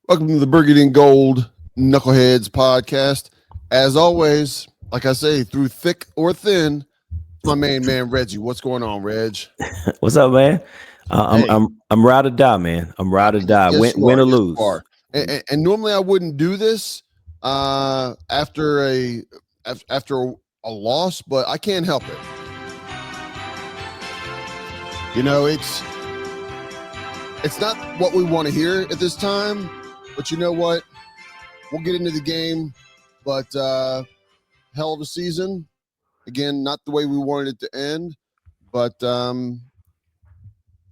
Welcome to the Burgundy and Gold Knuckleheads podcast. As always, like I say, through thick or thin, my main man Reggie. What's going on, Reg? What's up, man? I'm Hey, I'm I'm ride or die, man. I'm ride or die. yes, Win, you win are. or Yes, you lose. are. And normally I wouldn't do this after a loss, but I can't help it. You know, it's not what we want to hear at this time, but you know what? We'll get into the game, but hell of a season. Again, not the way we wanted it to end, but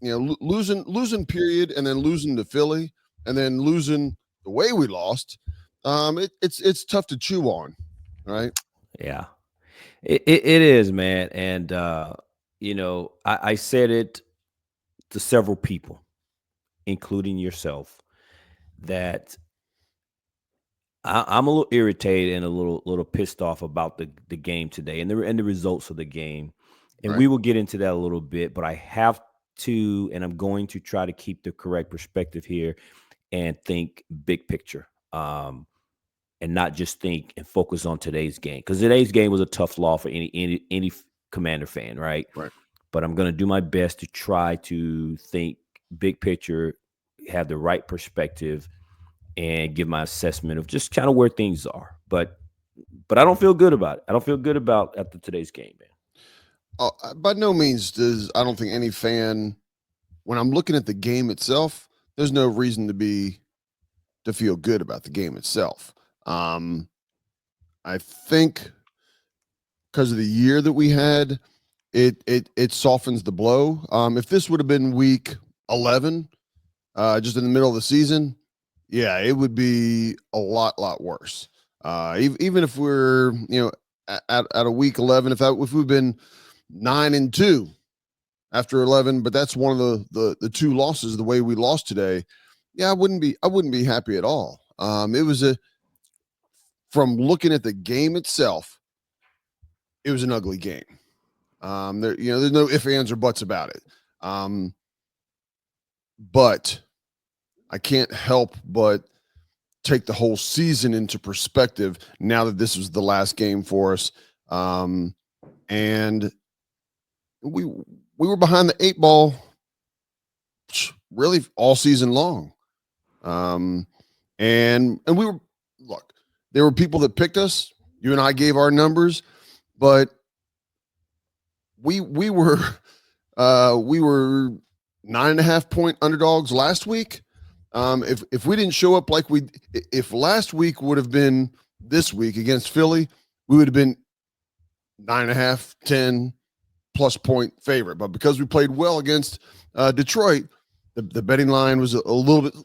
losing period, and then losing to Philly, and then losing the way we lost. It's tough to chew on, right? Yeah, it is, man. And I said it to several people, including yourself, that I'm a little irritated and a little pissed off about the game today and the results of the game. And Right. we will get into that a little bit, but I have to, and I'm going to try to keep the correct perspective here and think big picture. And not just think and focus on today's game, because today's game was a tough law for any Commander fan, right? Right. But I'm going to do my best to try to think big picture, have the right perspective, and give my assessment of just kind of where things are. But I don't feel good about it. I don't feel good about after today's game, man. By no means does I don't think any fan, when I'm looking at the game itself, there's no reason to feel good about the game itself. Um, I think because of the year that we had, it softens the blow. If this would have been week 11, just in the middle of the season, yeah, it would be a lot worse. Even if we're at a week 11, if we've been 9-2 after 11, but that's one of the two losses the way we lost today. Yeah, I wouldn't be happy at all. It was a from looking at the game itself, it was an ugly game. There's no ifs, ands, or buts about it. But I can't help but take the whole season into perspective now that this was the last game for us. And we were behind the eight ball really all season long. And we were look, there were people that picked us. You and I gave our numbers, but we were 9.5 point underdogs last week. If we didn't show up if last week would have been this week against Philly, we would have been 9.5, 10+ point favorite. But because we played well against Detroit, the betting line was a little bit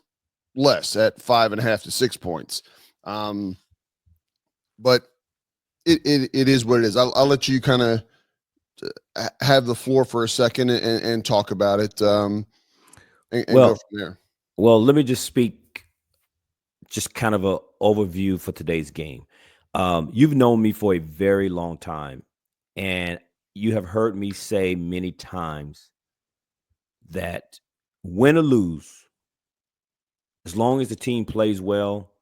less at 5.5 to 6 points. But it is what it is. I'll let you kind of have the floor for a second and talk about it and go Well, from there. well, let me just speak just kind of a overview for today's game. You've known me for a very long time, and you have heard me say many times that win or lose, as long as the team plays well,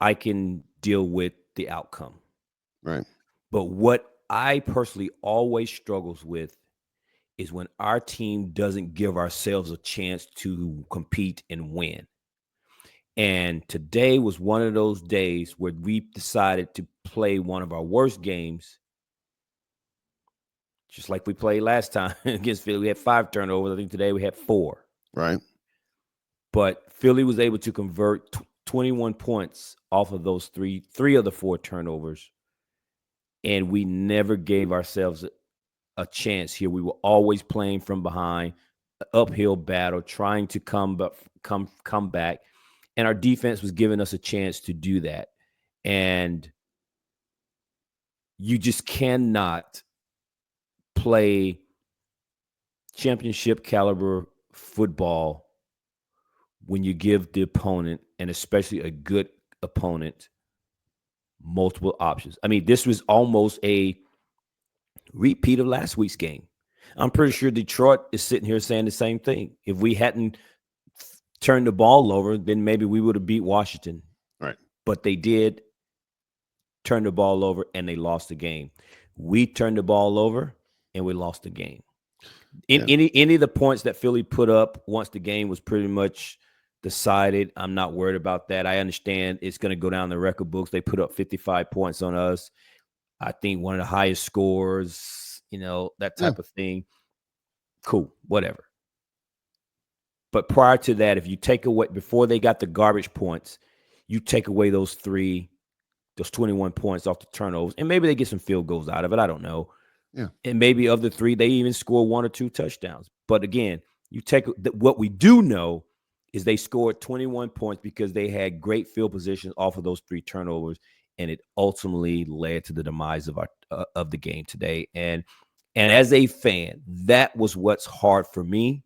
I can deal with the outcome. Right. But what I personally always struggles with is when our team doesn't give ourselves a chance to compete and win. And today was one of those days where we decided to play one of our worst games, just like we played last time against Philly. We had 5 turnovers. I think today we had 4. Right. But Philly was able to convert 21 points off of those three of the 4 turnovers. And we never gave ourselves a chance here. We were always playing from behind, uphill battle, trying to come back. And our defense was giving us a chance to do that. And you just cannot play championship caliber football when you give the opponent, and especially a good opponent, multiple options. I mean, this was almost a repeat of last week's game. I'm pretty sure Detroit is sitting here saying the same thing. If we hadn't turned the ball over, then maybe we would have beat Washington. Right. But they did turn the ball over and they lost the game. We turned the ball over and we lost the game. In any of the points that Philly put up once the game was pretty much decided, I'm not worried about that. I understand it's going to go down the record books. They put up 55 points on us. I think one of the highest scores, that type of thing. Cool, whatever. But prior to that, if you take away, before they got the garbage points, you take away those 21 points off the turnovers, and maybe they get some field goals out of it. I don't know. Yeah. And maybe of the 3, they even score 1 or 2 touchdowns. But again, you take what we do know is they scored 21 points because they had great field positions off of those 3 turnovers, and it ultimately led to the demise of of the game today. And as a fan, that was what's hard for me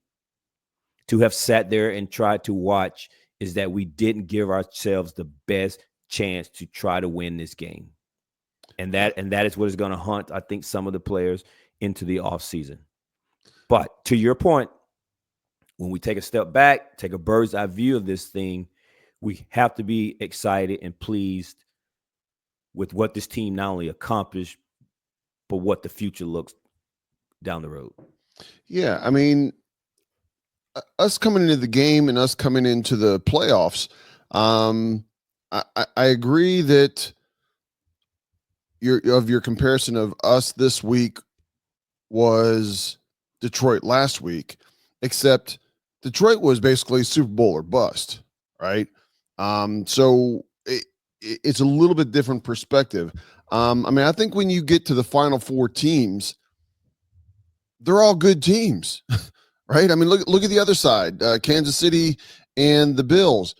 to have sat there and tried to watch, is that we didn't give ourselves the best chance to try to win this game. And that is what is going to haunt, I think, some of the players into the offseason. But to your point, when we take a step back, take a bird's eye view of this thing, we have to be excited and pleased with what this team not only accomplished, but what the future looks down the road. Yeah, I mean, us coming into the game and us coming into the playoffs, I agree that your comparison of us this week was Detroit last week, except Detroit was basically Super Bowl or bust, right? So it's a little bit different perspective. I mean, I think when you get to the final 4 teams, they're all good teams, right? I mean, look at the other side, Kansas City and the Bills.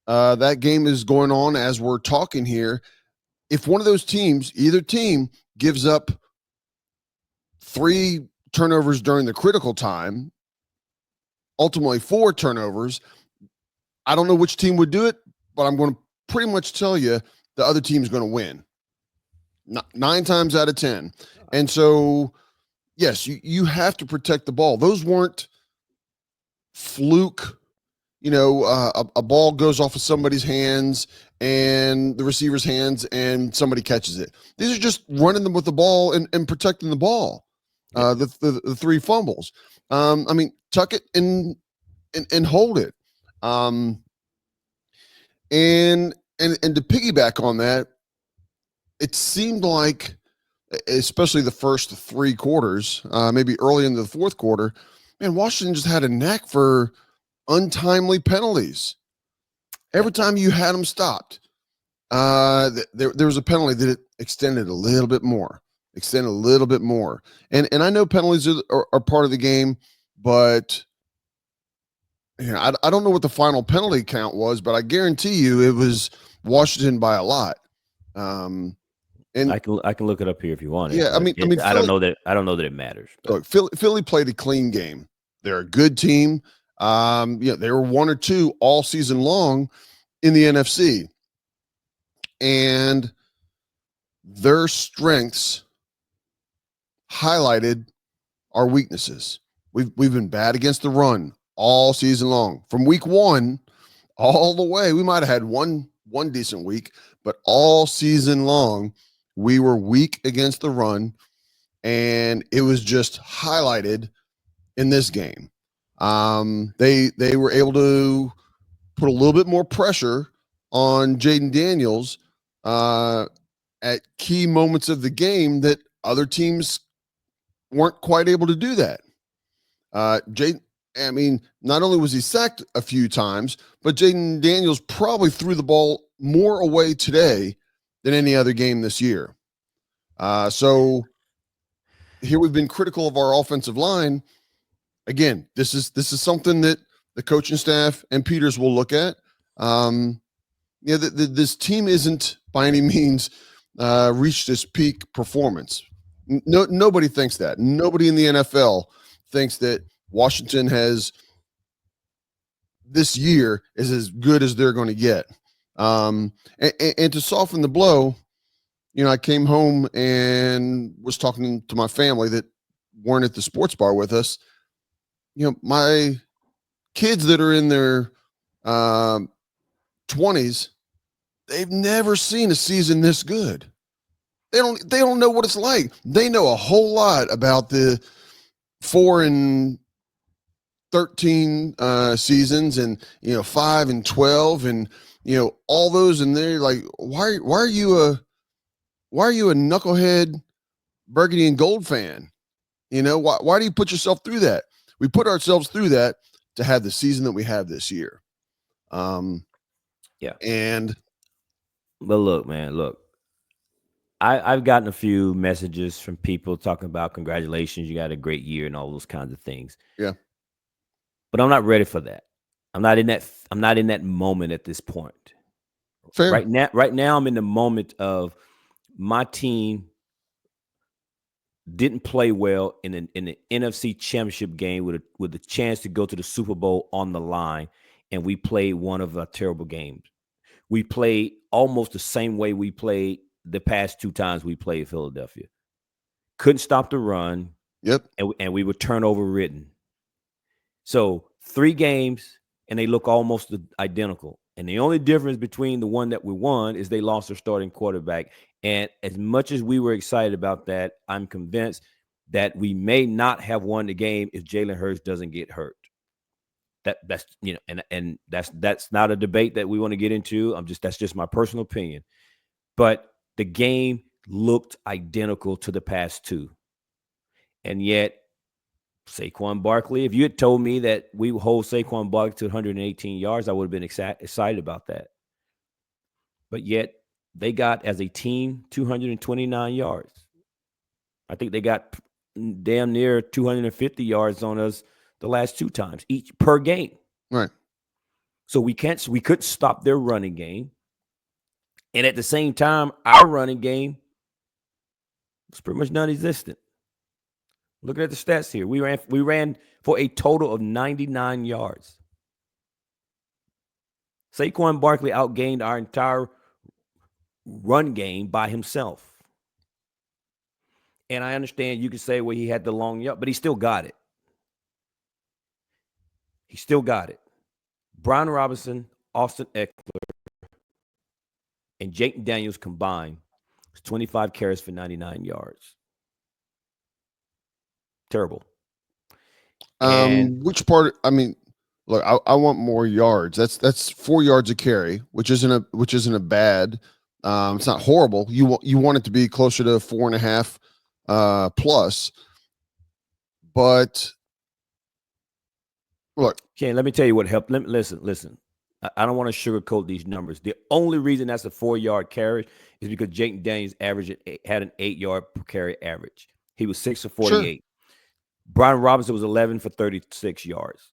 That game is going on as we're talking here. If one of those teams, either team, gives up 3 turnovers during the critical time, ultimately 4 turnovers, I don't know which team would do it, but I'm going to pretty much tell you the other team's going to win 9 times out of 10. And so, yes, you have to protect the ball. Those weren't fluke, a ball goes off of somebody's hands and the receiver's hands and somebody catches it. These are just running them with the ball and protecting the ball. The 3 fumbles. I mean, tuck it and hold it. And to piggyback on that, it seemed like, especially the first 3 quarters, maybe early into the 4th quarter, man, Washington just had a knack for untimely penalties. Every time you had them stopped, there was a penalty that it extended a little bit more. And I know penalties are part of the game, but I don't know what the final penalty count was, but I guarantee you it was Washington by a lot. And I can look it up here if you want. Yeah, I mean, I don't know that it matters. Look, Philly played a clean game. They're a good team. They were 1 or 2 all season long in the NFC, and their strengths highlighted our weaknesses. We've been bad against the run all season long. From week 1 all the way, we might have had one decent week, but all season long we were weak against the run, and it was just highlighted in this game. They were able to put a little bit more pressure on Jaden Daniels at key moments of the game that other teams weren't quite able to do that. Not only was he sacked a few times, but Jaden Daniels probably threw the ball more away today than any other game this year. So here we've been critical of our offensive line. Again, this is something that the coaching staff and Peters will look at. This team isn't by any means reached its peak performance. Nobody thinks that. Nobody in the NFL thinks that Washington has this year is as good as they're going to get. And to soften the blow, I came home and was talking to my family that weren't at the sports bar with us. My kids that are in their um, 20s, they've never seen a season this good. They don't know what it's like. They know a whole lot about the 4 and 13 seasons, and 5 and 12, and all those, and they're like, why are you a knucklehead burgundy and gold fan? Why do you put yourself through that? We put ourselves through that to have the season that we have this year. Yeah. And But look, man, look. I've gotten a few messages from people talking about congratulations, you got a great year and all those kinds of things. yeah, But I'm not ready for that. I'm not in that moment at this point. fair. Right now I'm in the moment of my team didn't play well in the NFC Championship game with a chance to go to the Super Bowl on the line, and we played one of our terrible games. We played almost the same way we played the past 2 times we played Philadelphia. Couldn't stop the run. Yep. And we were turnover ridden. So 3 games, and they look almost identical. And the only difference between the one that we won is they lost their starting quarterback. And as much as we were excited about that, I'm convinced that we may not have won the game if Jalen Hurts doesn't get hurt. That's and that's not a debate that we want to get into. That's just my personal opinion. But the game looked identical to the past 2. And yet, Saquon Barkley, if you had told me that we would hold Saquon Barkley to 118 yards, I would have been excited about that. But yet, they got, as a team, 229 yards. I think they got damn near 250 yards on us the last 2 times, each per game. Right. So we couldn't stop their running game. And at the same time, our running game was pretty much non-existent. Looking at the stats here, we ran for a total of 99 yards. Saquon Barkley outgained our entire run game by himself. And I understand you could say, well, he had the long yard, but he still got it. He still got it. Brian Robinson, Austin Eckler, and Jake Daniels combined was 25 carries for 99 yards. Terrible. Which part? I mean, look, I want more yards. That's 4 yards a carry, which isn't a bad. It's not horrible. You want it to be closer to 4.5 plus. But look, Shane, let me tell you what helped. Listen. I don't want to sugarcoat these numbers. The only reason that's a 4-yard carry is because Jake Daniels had an 8-yard per carry average. He was 6 for 48. Sure. Brian Robinson was 11 for 36 yards.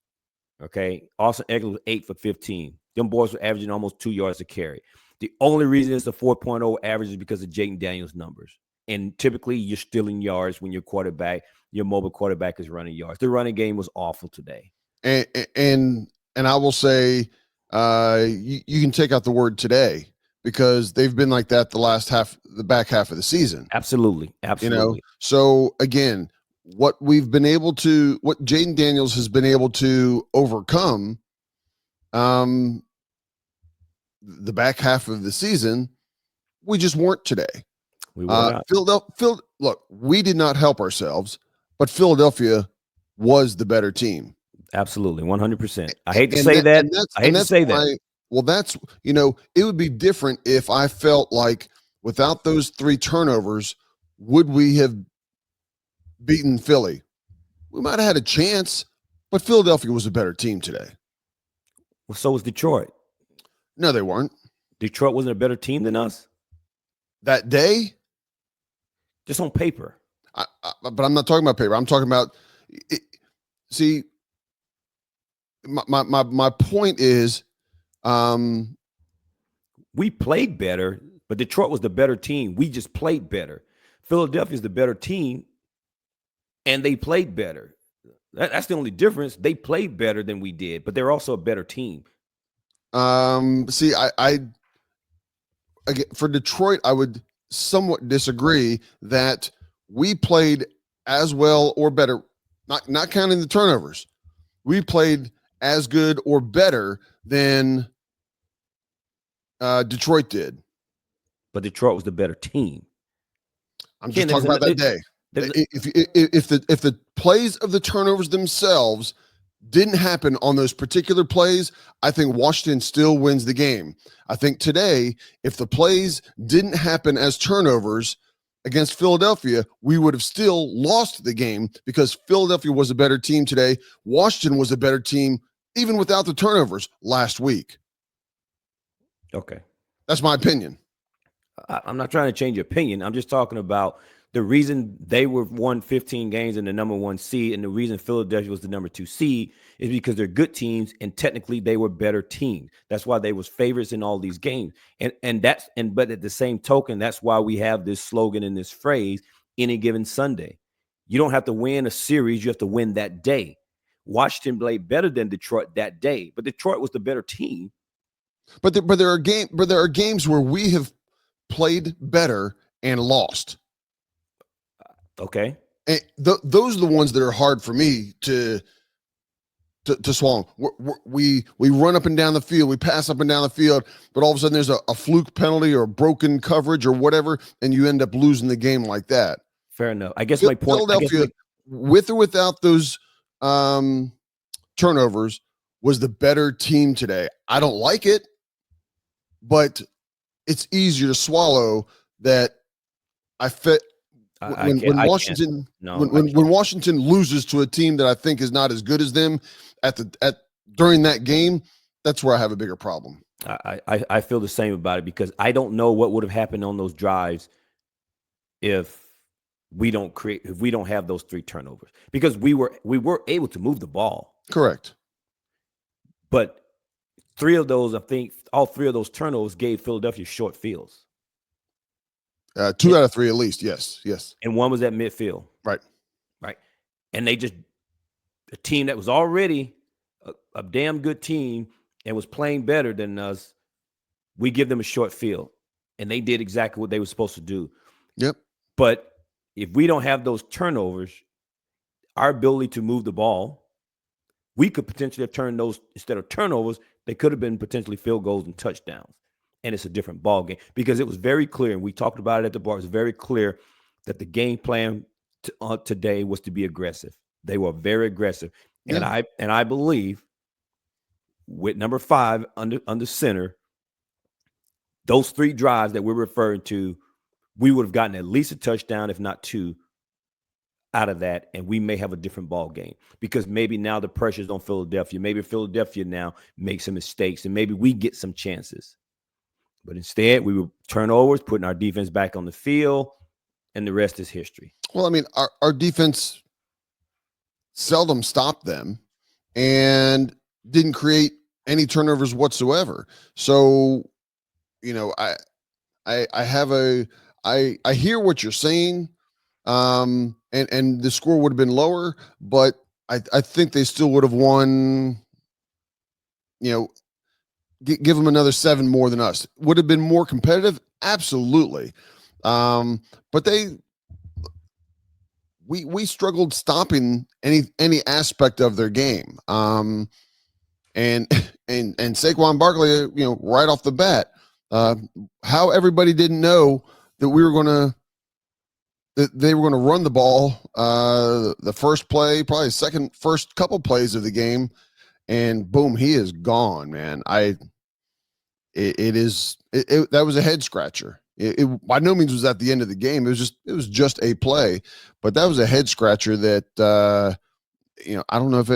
Okay. Austin Eckler was 8 for 15. Them boys were averaging almost 2 yards a carry. The only reason it's a 4.0 average is because of Jake Daniels' numbers. And typically you're stealing yards when your mobile quarterback is running yards. The running game was awful today. And I will say, you can take out the word today, because they've been like that the back half of the season. Absolutely. So again, what Jaden Daniels has been able to overcome, the back half of the season, we just weren't today. We were not. Look, we did not help ourselves, but Philadelphia was the better team. Absolutely, 100%. I hate to say that. I hate to say that. Well, that's, it would be different if I felt like without those 3 turnovers, would we have beaten Philly? We might have had a chance, but Philadelphia was a better team today. Well, so was Detroit. No, they weren't. Detroit wasn't a better team than us that day? Just on paper. But I'm not talking about paper. I'm talking about see, my point is, we played better, but Detroit was the better team. We just played better. Philadelphia's the better team, and they played better. That's the only difference. They played better than we did, but they're also a better team. See, again, for Detroit, I would somewhat disagree that we played as well or better, not counting the turnovers. We played as good or better than Detroit did. But Detroit was the better team. I'm just talking about that day. If the plays of the turnovers themselves didn't happen on those particular plays, I think Washington still wins the game. I think today, if the plays didn't happen as turnovers against Philadelphia, we would have still lost the game because Philadelphia was a better team today. Washington was a better team even without the turnovers last week. Okay. That's my opinion. I'm not trying to change your opinion. I'm just talking about the reason they were won 15 games and the number 1 seed, and the reason Philadelphia was the number 2 seed is because they're good teams, and technically they were better teams. That's why they was favorites in all these games. But at the same token, that's why we have this slogan and this phrase, any given Sunday. You don't have to win a series, you have to win that day. Washington played better than Detroit that day, but Detroit was the better team. But there are games where we have played better and lost. Okay. And those are the ones that are hard for me to swallow. We run up and down the field, we pass up and down the field, but all of a sudden there's a fluke penalty or a broken coverage or whatever, and you end up losing the game like that. Fair enough. I guess my point. Philadelphia, with or without those turnovers, was the better team today. I don't like it, but it's easier to swallow that I fit. When Washington loses to a team that I think is not as good as them during that game, that's where I have a bigger problem. I feel the same about it because I don't know what would have happened on those drives if we don't have those 3 turnovers, because we were able to move the ball. Correct. But 3 of those, I think all 3 of those turnovers gave Philadelphia short fields. 2 out of 3 at least. Yes. And 1 was at midfield. Right. And a team that was already a damn good team and was playing better than us, we give them a short field. And they did exactly what they were supposed to do. Yep. But if we don't have those turnovers, our ability to move the ball, we could potentially have turned those, instead of turnovers, they could have been potentially field goals and touchdowns. And it's a different ball game because it was very clear, and we talked about it at the bar. It was very clear that the game plan today was to be aggressive. They were very aggressive, and I believe with number 5 under center, those 3 drives that we're referring to, we would have gotten at least a touchdown, if not 2, out of that, and we may have a different ball game because maybe now the pressure's on Philadelphia. Maybe Philadelphia now makes some mistakes, and maybe we get some chances. But instead, we were turnovers, putting our defense back on the field, and the rest is history. Well, I mean, our defense seldom stopped them and didn't create any turnovers whatsoever. So, I hear what you're saying, and the score would have been lower, but I think they still would have won. Give them another 7 more than us. Would have been more competitive, absolutely. But we struggled stopping any aspect of their game. And Saquon Barkley, right off the bat, how everybody didn't know that they were gonna run the ball the first play, probably first couple plays of the game, and boom, he is gone, man. That was a head scratcher. It by no means was at the end of the game. It was just a play, but that was a head scratcher that I don't know if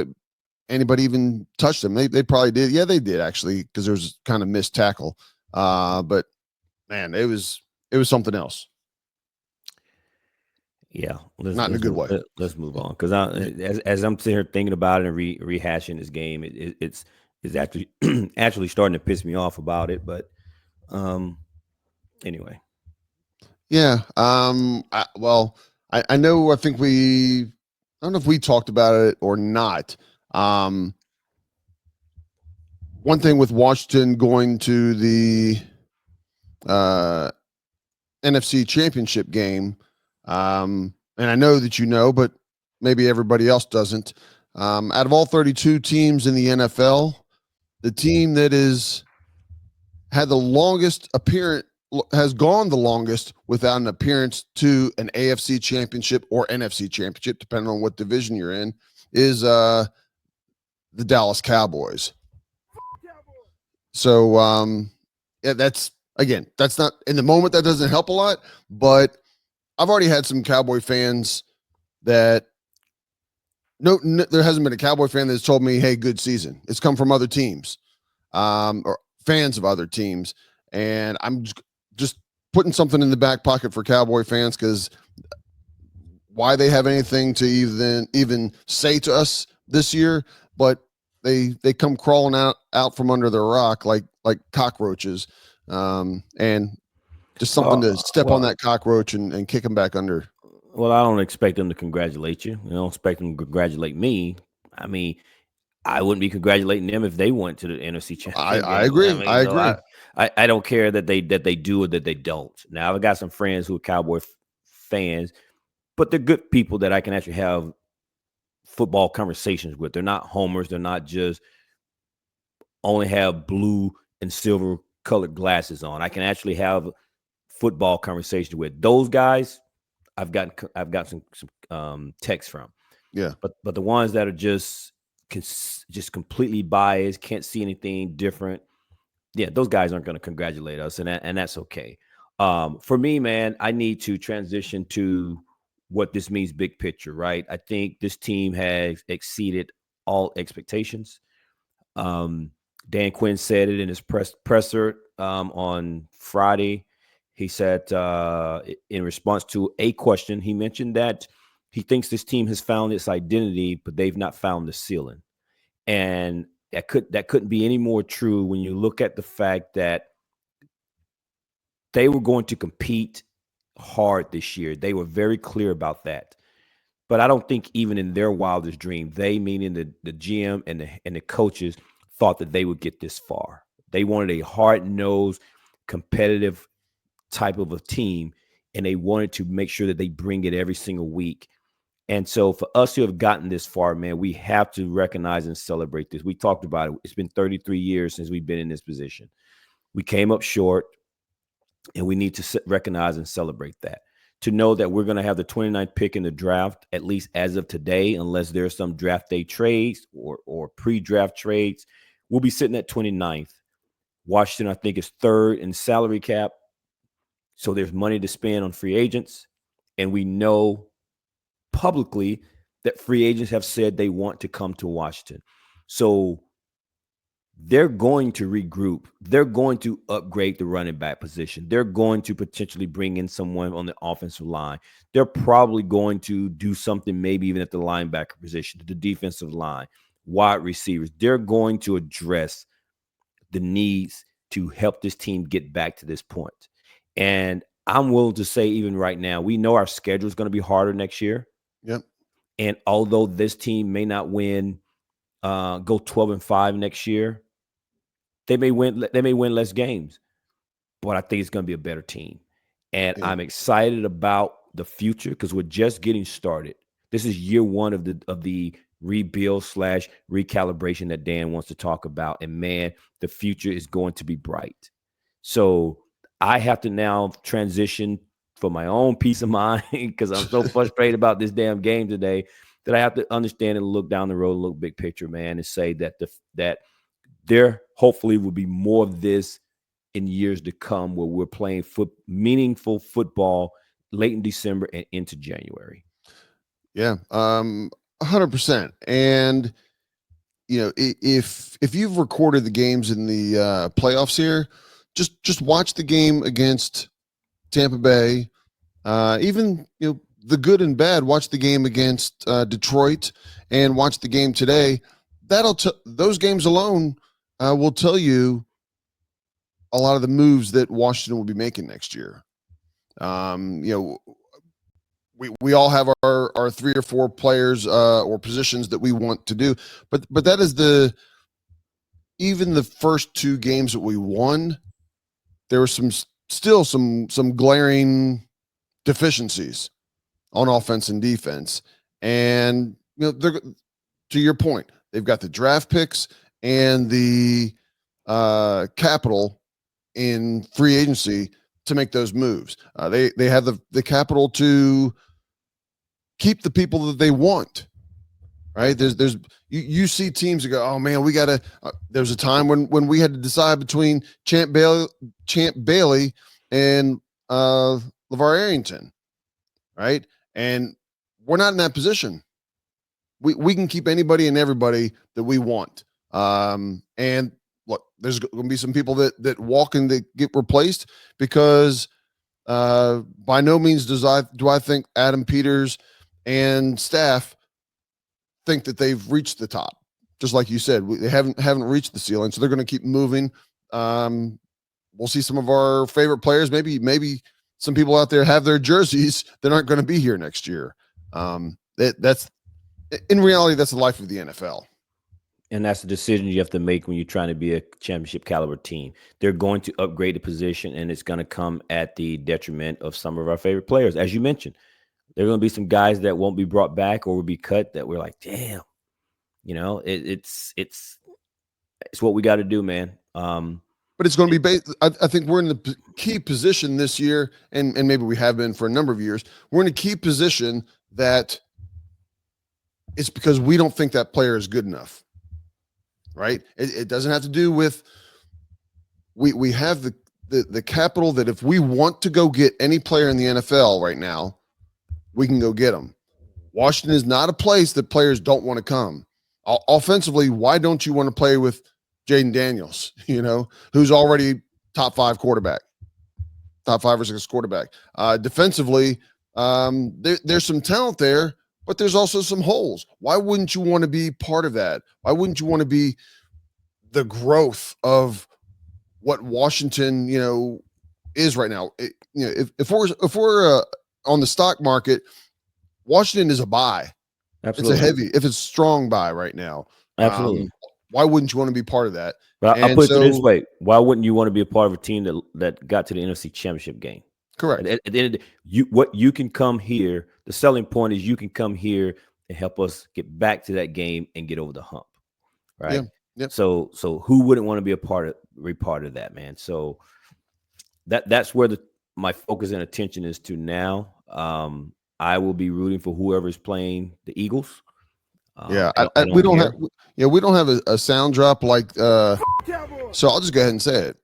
anybody even touched them. They probably did. Yeah, they did actually, because there was kind of missed tackle. But man, it was something else. Yeah, not in a good way. Let's move on, because as I'm sitting here thinking about it and rehashing this game, it's actually actually starting to piss me off about it. But anyway, yeah. I know. I don't know if we talked about it or not. One thing with Washington going to the NFC Championship game. And I know that but maybe everybody else doesn't. Out of all 32 teams in the NFL, the team that is had the longest appearance has gone the longest without an appearance to an AFC championship or NFC championship, depending on what division you're in, is the Dallas Cowboys. So yeah, that's not in the moment, that doesn't help a lot, but I've already had some Cowboy fans that there hasn't been a Cowboy fan that's told me, hey, good season. It's come from other teams, or fans of other teams. And I'm just putting something in the back pocket for Cowboy fans, because why they have anything to even say to us this year, but they come crawling out from under their rock like cockroaches, and just something to step on Well, that cockroach and kick them back under. well, I don't expect them to congratulate you. I don't expect them to congratulate me. I mean, I wouldn't be congratulating them if they went to the NFC Championship I game. I agree. mean, I so agree. I don't care that they do or that they don't. Now, I've got some friends who are Cowboy fans, but they're good people that I can actually have football conversations with. They're not homers. They're not just only have blue and silver colored glasses on. I can actually have football conversations with those guys. I've got some texts from. Yeah. But the ones that are just completely biased, can't see anything different. Yeah, those guys aren't going to congratulate us, and that's okay. For me, man, I need to transition to what this means big picture, right? I think this team has exceeded all expectations. Um, Dan Quinn said it in his presser on Friday. He said in response to a question, he mentioned that he thinks this team has found its identity, but they've not found the ceiling. And that couldn't be any more true when you look at the fact that they were going to compete hard this year. They were very clear about that. But I don't think even in their wildest dream, they, meaning the GM and the coaches, thought that they would get this far. They wanted a hard-nosed, competitive type of a team, and they wanted to make sure that they bring it every single week. And so for us to have gotten this far, man, we have to recognize and celebrate this. We talked about it. It's been 33 years since we've been in this position. We came up short, and we need to recognize and celebrate that. To know that we're going to have the 29th pick in the draft, at least as of today, unless there's some draft day trades or pre-draft trades, we'll be sitting at 29th. Washington, I think, is third in salary cap. So there's money to spend on free agents. And we know publicly that free agents have said they want to come to Washington. So they're going to regroup. They're going to upgrade the running back position. They're going to potentially bring in someone on the offensive line. They're probably going to do something maybe even at the linebacker position, the defensive line, wide receivers. They're going to address the needs to help this team get back to this point. And I'm willing to say even right now, we know our schedule is going to be harder next year. Yep. And although this team may not win, go 12-5 next year, they may win less games, but I think it's going to be a better team. And Yeah. I'm excited about the future because we're just getting started. This is year one of the rebuild / recalibration that Dan wants to talk about. And man, the future is going to be bright. So I have to now transition for my own peace of mind because I'm so frustrated about this damn game today that I have to understand and look down the road, look big picture, man, and say that that there hopefully will be more of this in years to come where we're playing meaningful football late in December and into January. Yeah. 100%. And if you've recorded the games in the playoffs here, just watch the game against Tampa Bay. Even the good and bad. Watch the game against Detroit, and watch the game today. Those games alone will tell you a lot of the moves that Washington will be making next year. We all have our 3 or 4 players or positions that we want to do, but that is even the first 2 games that we won, there was still some glaring deficiencies on offense and defense. And they're, to your point, they've got the draft picks, and the capital in free agency to make those moves. They have the capital to keep the people that they want. Right? There's you see teams that go, oh man, we gotta. There's a time when we had to decide between Champ Bailey, and LeVar Arrington, right? And we're not in that position. We can keep anybody and everybody that we want. And look, there's going to be some people that walk and that get replaced because by no means do I think Adam Peters and staff think that they've reached the top. Just like you said, they haven't reached the ceiling, so they're going to keep moving. We'll see some of our favorite players. Maybe some people out there have their jerseys that aren't going to be here next year. That's in reality, that's the life of the NFL. And that's the decision you have to make when you're trying to be a championship caliber team. They're going to upgrade the position, and it's going to come at the detriment of some of our favorite players. As you mentioned, there are going to be some guys that won't be brought back or will be cut that we're like, damn, it's what we got to do, man. But it's going to be based. I think we're in the key position this year, and maybe we have been for a number of years. We're in a key position that it's because we don't think that player is good enough, right? It doesn't have to do with we have the capital that if we want to go get any player in the NFL right now, we can go get them. Washington is not a place that players don't want to come. Offensively, why don't you want to play with Jaden Daniels, who's already top 5 quarterback, top 5 or 6 quarterback? Defensively, there's some talent there, but there's also some holes. Why wouldn't you want to be part of that? Why wouldn't you want to be the growth of what Washington, is right now? If we're on the stock market, Washington is a buy. Absolutely. It's a strong buy right now. Absolutely. Why wouldn't you want to be part of that? But I'll put it this way: why wouldn't you want to be a part of a team that got to the NFC Championship game? Correct. At the end of the day, you can come here. The selling point is you can come here and help us get back to that game and get over the hump, right? Yeah. Yep. So who wouldn't want to be a part of that, man? So that's where my focus and attention is to now. I will be rooting for whoever's playing the Eagles. We don't have a sound drop like so I'll just go ahead and say it.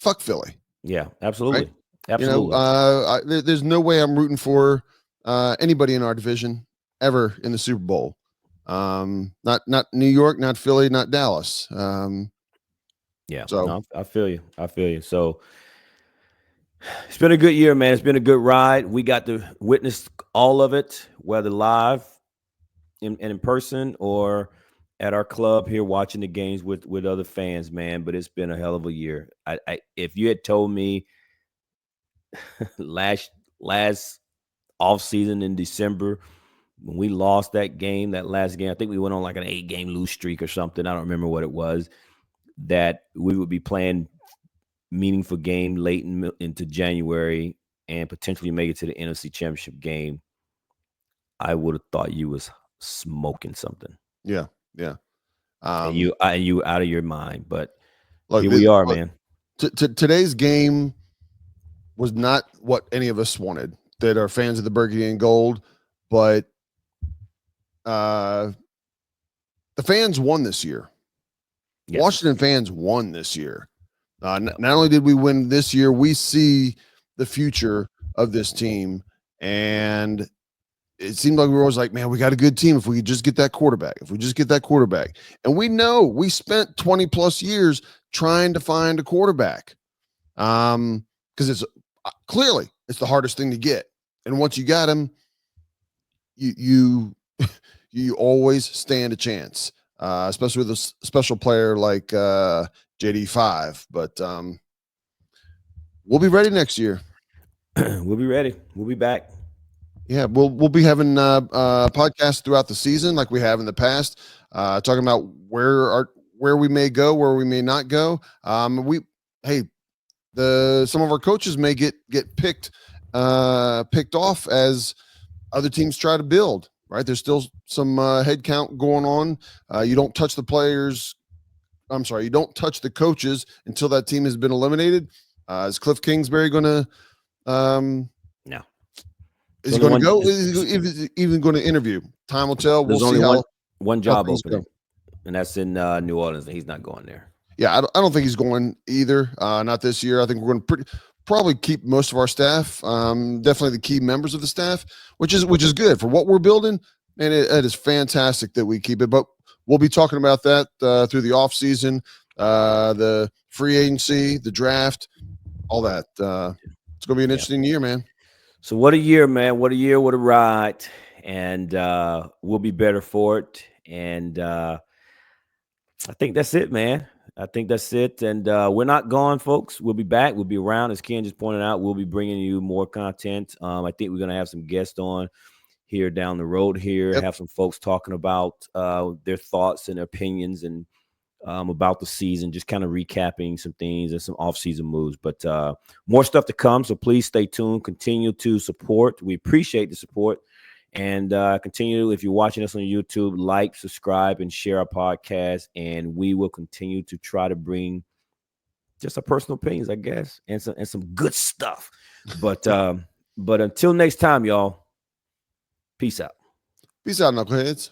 Fuck Philly. Yeah, absolutely. Right? Absolutely. There's no way I'm rooting for anybody in our division ever in the Super Bowl. Not New York, not Philly, not Dallas. Yeah. So no, I feel you. So it's been a good year, man. It's been a good ride. We got to witness all of it, whether live in person or at our club here watching the games with other fans, man. But it's been a hell of a year. If you had told me last off season in December when we lost that last game, I think we went on like an 8-game lose streak or something. I don't remember what it was, that we would be playing meaningful game late into January and potentially make it to the NFC Championship game. I would have thought you was smoking something. Yeah. And you out of your mind, but here we are, man. Today's game was not what any of us wanted that are fans of the burgundy and gold, but the fans won this year. Yes. Washington fans won this year. Not only did we win this year, we see the future of this team. And it seemed like we were always like, man, we got a good team if we could just get that quarterback. And we know we spent 20 plus years trying to find a quarterback. Because it's clearly the hardest thing to get. And once you got him, you always stand a chance. Especially with a special player like JD5. But we'll be ready next year. We'll be ready. We'll be back. Yeah, we'll be having podcasts throughout the season like we have in the past, talking about where we may go, where we may not go. Some of our coaches may get picked off as other teams try to build. Right, there's still some head count going on. You don't touch the players I'm sorry, you don't touch the coaches until that team has been eliminated. Is Cliff Kingsbury going to? No, Is there's he only going to one. go? Is he even going to interview? Time will tell. We'll There's see only one how job things opening, go. and that's in New Orleans. And he's not going there. Yeah, I don't think he's going either. Not this year. I think we're going to probably keep most of our staff. Definitely the key members of the staff, which is good for what we're building. And it is fantastic that we keep it. But we'll be talking about that through the off season, the free agency, the draft, all that. It's going to be an Yeah. interesting year, man. So what a year, man! What a year! What a ride! And we'll be better for it. And I think that's it, man. I think that's it. And we're not gone, folks. We'll be back. We'll be around, as Ken just pointed out. We'll be bringing you more content. I think we're gonna have some guests on here down the road. Here, Yep. have some folks talking about their thoughts and opinions and about the season, just kind of recapping some things and some off-season moves. But more stuff to come, so please stay tuned. Continue to support. We appreciate the support. And continue, if you're watching us on YouTube, like, subscribe, and share our podcast. And we will continue to try to bring just our personal opinions, I guess, and some good stuff. But until next time, y'all, peace out. Peace out, knuckleheads.